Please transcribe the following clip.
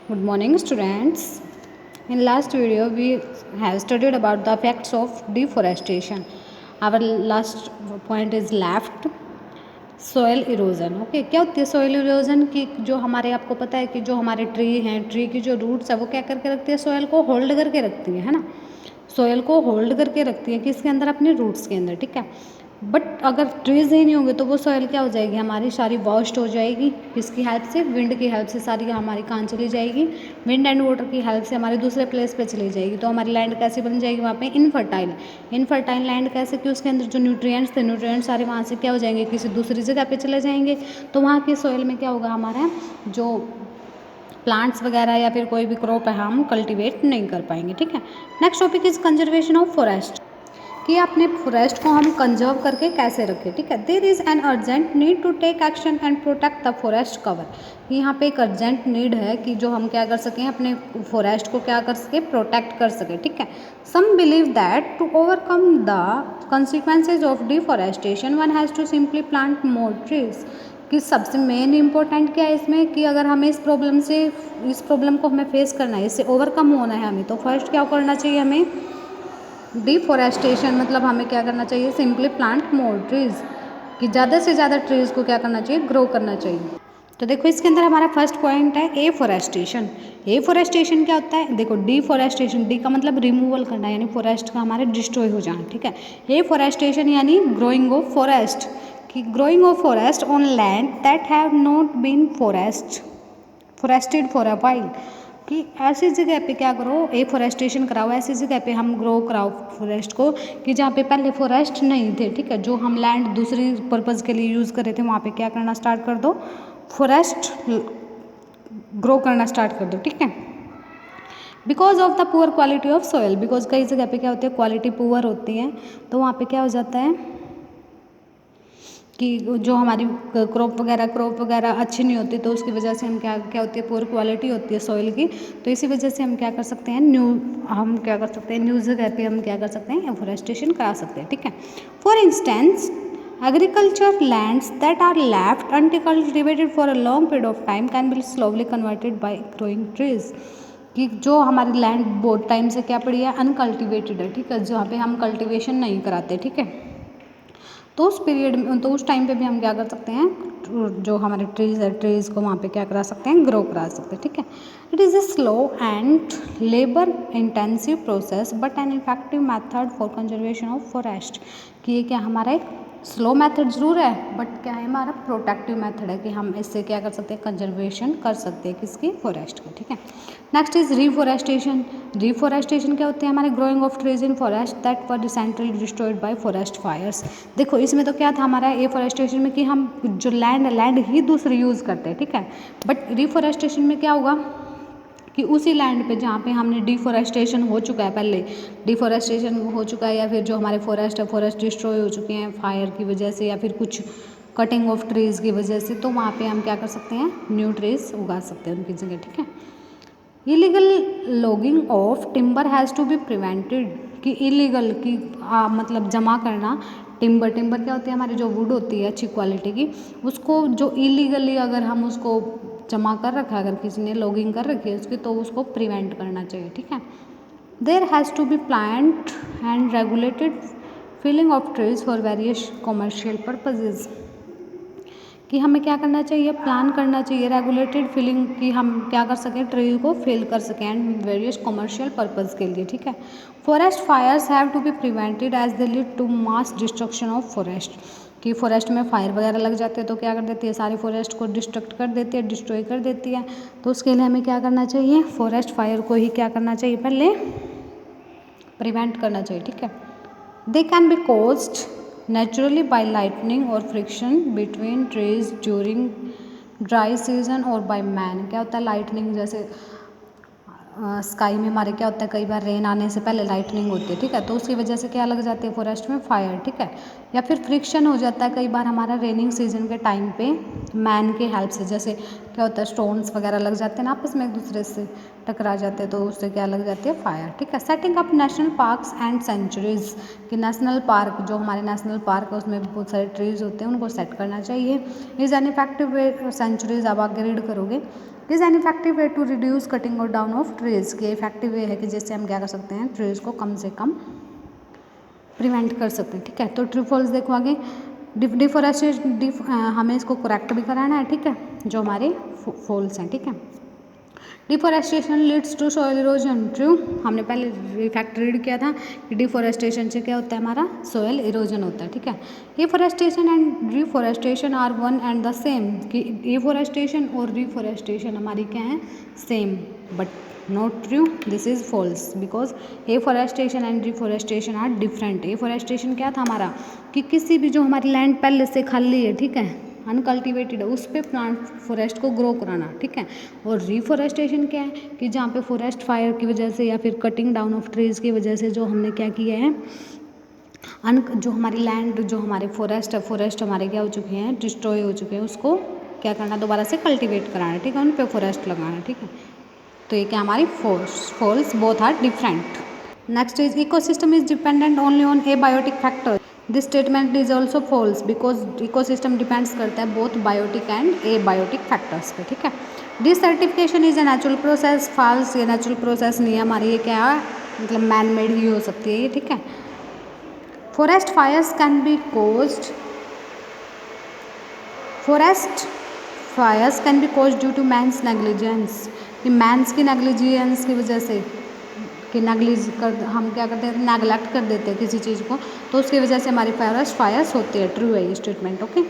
Good morning, students. In last video, we have studied about the effects of deforestation. Our last point is left. Soil erosion okay क्या होती है soil erosion की जो हमारे आपको पता है कि जो हमारे ट्री हैं ट्री की जो रूट्स है वो क्या करके रखती है सॉयल को होल्ड करके रखती है ना सॉयल को होल्ड करके रखती है किसके अंदर अपने रूट्स के अंदर ठीक है बट अगर ट्रीज ही नहीं होंगे तो वो सॉयल क्या हो जाएगी हमारी सारी वॉश्ड हो जाएगी किसकी हेल्प से विंड की हेल्प से सारी हमारी कहाँ चली जाएगी विंड एंड वाटर की हेल्प से हमारे दूसरे प्लेस पे चली जाएगी तो हमारी लैंड कैसी बन जाएगी वहाँ पे इनफर्टाइल लैंड कैसे कि उसके अंदर जो न्यूट्रिएंट्स थे न्यूट्रिएंट्स सारे वहाँ से क्या हो जाएंगे किसी दूसरी जगह पे चले जाएंगे तो वहाँ की सॉइल में क्या होगा हमारा जो प्लांट्स वगैरह या फिर कोई भी क्रॉप है हम कल्टीवेट नहीं कर पाएंगे ठीक है next topic is conservation of forest कि अपने फॉरेस्ट को हम कंजर्व करके कैसे रखें ठीक है there is an urgent need to take action and protect the forest cover यहाँ पे एक अर्जेंट नीड है कि जो हम क्या कर सकें अपने फॉरेस्ट को क्या कर सकें प्रोटेक्ट कर सकें ठीक है some believe that to overcome the consequences of deforestation one has to simply plant more trees कि सबसे मेन इंपॉर्टेंट क्या है इसमें कि अगर हमें इस प्रॉब्लम को हमें फेस करना है इससे ओवरकम होना है हमें तो फर्स्ट क्या करना चाहिए हमें डिफॉरेस्टेशन मतलब हमें क्या करना चाहिए सिंपली प्लांट मोर ट्रीज कि ज़्यादा से ज़्यादा ट्रीज़ को क्या करना चाहिए ग्रो करना चाहिए तो देखो इसके अंदर हमारा फर्स्ट पॉइंट है एफोरेस्टेशन क्या होता है देखो डिफॉरेस्टेशन डी का मतलब रिमूवल करना यानी फॉरेस्ट का हमारे डिस्ट्रॉय हो जाना ठीक है एफोरेस्टेशन यानी ग्रोइंग ऑफ फॉरेस्ट कि growing of forest on land that have not been forested for a while कि ऐसी जगह पे क्या करो एफोरेस्टेशन कराओ ऐसी जगह पे हम ग्रो कराओ फॉरेस्ट को कि जहाँ पे पहले फॉरेस्ट नहीं थे ठीक है जो हम लैंड दूसरी पर्पज़ के लिए यूज़ कर रहे थे वहाँ पे क्या करना स्टार्ट कर दो फॉरेस्ट ग्रो करना स्टार्ट कर दो ठीक है because of the poor quality of soil because कई जगह पे क्या होती है क्वालिटी पुअर होती है तो वहाँ पे क्या हो जाता है कि जो हमारी क्रॉप वगैरह अच्छी नहीं होती तो उसकी वजह से हम क्या होती है पुअर क्वालिटी होती है सॉइल की तो इसी वजह से हम क्या कर सकते हैं न्यू जगह पे हम क्या कर सकते हैं एफोरेस्टेशन करा सकते हैं ठीक है for instance agriculture lands that are left uncultivated for a long period of time can be slowly converted by growing trees कि जो हमारी लैंड बहुत टाइम से क्या पड़ी है अनकल्टिवेटेड है ठीक है जहाँ पे हम कल्टिवेशन नहीं कराते ठीक है तो उस पीरियड में तो उस टाइम पे भी हम क्या कर सकते हैं जो हमारे ट्रीज़ को वहाँ पे क्या करा सकते हैं ग्रो करा सकते हैं ठीक है it is a slow and labour intensive process but an effective method for conservation of forest कि ये क्या हमारा एक स्लो मेथड ज़रूर है बट क्या है हमारा प्रोटेक्टिव मेथड है कि हम इससे क्या कर सकते हैं कंजर्वेशन कर सकते हैं किसकी फॉरेस्ट की ठीक है नेक्स्ट इज रिफॉरेस्टेशन क्या होते हैं हमारे growing of trees in forest that were recently destroyed by forest fires देखो इसमें तो क्या था हमारा एफॉरेस्टेशन में कि हम जो लैंड ही दूसरी यूज़ करते हैं ठीक है बट रिफॉरेस्टेशन में क्या होगा कि उसी लैंड पे जहाँ पे हमने डिफॉरेस्टेशन हो चुका है पहले डिफॉरेस्टेशन हो चुका है या फिर जो हमारे फॉरेस्ट डिस्ट्रॉय हो चुके हैं फायर की वजह से या फिर कुछ कटिंग ऑफ ट्रीज़ की वजह से तो वहाँ पे हम क्या कर सकते हैं न्यू ट्रीज उगा सकते हैं उनकी जगह ठीक है illegal logging of timber has to be prevented कि इलीगल की मतलब जमा करना टिम्बर क्या होती है हमारी जो वुड होती है अच्छी क्वालिटी की उसको जो इलीगली अगर हम उसको जमा कर रखा है अगर किसी ने लॉगिंग कर रखी है उसकी तो उसको प्रिवेंट करना चाहिए ठीक है there has to be plant and regulated felling of trees for various commercial purposes कि हमें क्या करना चाहिए प्लान करना चाहिए रेगुलेटेड फिलिंग कि हम क्या कर सकें ट्री को फिल कर सकें एंड वेरियस कमर्शियल पर्पज़ के लिए ठीक है forest fires have to be prevented as they lead to mass destruction of forest कि फॉरेस्ट में फायर वगैरह लग जाते हैं तो क्या कर देती है सारी फॉरेस्ट को डिस्ट्रक्ट कर देती है डिस्ट्रॉय कर देती है तो उसके लिए हमें क्या करना चाहिए फॉरेस्ट फायर को ही क्या करना चाहिए पहले प्रिवेंट करना चाहिए ठीक है they can be caused naturally by lightning और friction between trees during dry season और बाय मैन क्या होता है लाइटनिंग जैसे स्काई में हमारे क्या होता है कई बार रेन आने से पहले लाइटनिंग होती है ठीक है तो उसकी वजह से क्या लग जाती है फॉरेस्ट में फायर ठीक है या फिर फ्रिक्शन हो जाता है कई बार हमारा रेनिंग सीजन के टाइम पे मैन के हेल्प से, जैसे क्या होता है स्टोन्स वगैरह लग जाते हैं ना आपस में एक दूसरे से टकरा जाते हैं, तो उससे क्या लग जाती है फायर, ठीक है। Setting up national parks and sanctuaries, कि नेशनल पार्क जो हमारे नेशनल पार्क है उसमें बहुत सारे ट्रीज होते हैं उनको सेट करना चाहिए। Is an effective way, sanctuaries आप आगे रीड करोगे। Is an effective way to reduce cutting और डाउन ऑफ ट्रीज, के इफेक्टिव वे है कि जिससे हम क्या कर सकते हैं ट्रीज को कम से कम प्रिवेंट कर सकते हैं, ठीक है। तो ट्रू फॉल्स देखो आगे। डिफोरेस्टेशन हमें इसको करेक्ट भी कराना है, ठीक है, जो हमारे फॉल्स हैं, ठीक है। Deforestation leads to soil erosion, true, हमने पहले फैक्ट रीड किया था कि डिफोरेस्टेशन से क्या होता है हमारा सॉइल इरोजन होता है, ठीक है। Deforestation and reforestation are one and the same, कि डिफोरेस्टेशन और रिफोरेस्टेशन हमारी क्या है same, but not true, this is false, because afforestation and reforestation are different. Afforestation क्या था हमारा कि किसी भी जो हमारी लैंड पहले से खाली है, ठीक है, अनकल्टिवेटेड है, उस पर प्लांट फॉरेस्ट को ग्रो कराना, ठीक है। और रिफोरेस्टेशन क्या है कि जहाँ पे फॉरेस्ट फायर की वजह से या फिर कटिंग डाउन ऑफ ट्रीज की वजह से जो हमने क्या किया है जो हमारी लैंड जो हमारे फॉरेस्ट हमारे क्या हो चुके हैं डिस्ट्रॉय हो चुके हैं, उसको क्या करना दोबारा से कल्टिवेट कराना, ठीक है, उन पे फॉरेस्ट लगाना, ठीक है। तो ये क्या हमारी false both are different. Next is ecosystem is dependent only on abiotic factor, this statement is also false because ecosystem depends करता है both biotic and abiotic factors पे, ठीक है। Desertification is a natural process, false, ये natural process नहीं है हमारी, ये क्या है मतलब मैन मेड ही हो सकती है ये, ठीक है। Forest fires can be caused, forest fires can be caused due to man's negligence, कि मैंस की नेग्लिजेंस की वजह से कि हम क्या करते हैं नेगलेक्ट कर देते हैं किसी चीज़ को, तो उसकी वजह से हमारी फॉरेस्ट फायर्स होती है, ट्रू है ये स्टेटमेंट, ओके।